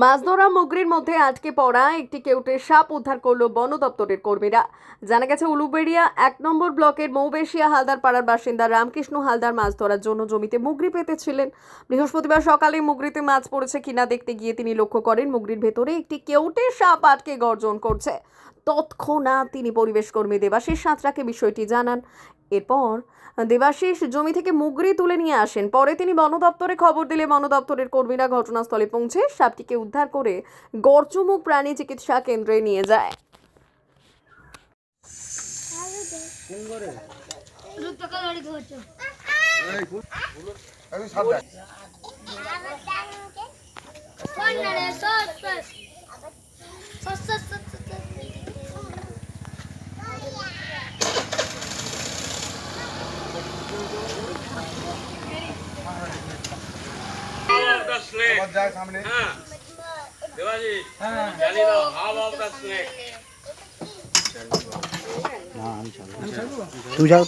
মাছধরা মুগরির মধ্যে আটকে পড়া একটি কেউটে সাপ উদ্ধার করল বন দপ্তরের কর্মীরা। জানা গেছে, উলুবেড়িয়া ১ নম্বর ব্লকের মৌবেশিয়া হালদার পাড়ার বাসিন্দা রামকৃষ্ণ হালদার মাছ ধরার জন্য জমিতে মুগরি পেতেছিলেন। বৃহস্পতিবার সকালে মুগরিতে মাছ পড়েছে কিনা দেখতে গিয়ে তিনি লক্ষ্য করেন মুগরির ভেতরে একটি কেউটে সাপ আটকে গর্জন করছে। তৎক্ষণাৎ তিনি পরিবেশ কর্মী দেবাশিস সাঁতরাকে বিষয়টি জানান। এরপর দেবাশিস জমি থেকে মুগরি তুলে নিয়ে আসেন। পরে তিনি বন দপ্তরে খবর দিলে বন দপ্তরের কর্মীরা ঘটনাস্থলে পৌঁছে সাপটিকে উদ্ধার করে গর্জমুখ প্রাণী চিকিৎসা কেন্দ্রে নিয়ে যায়। तू जाओ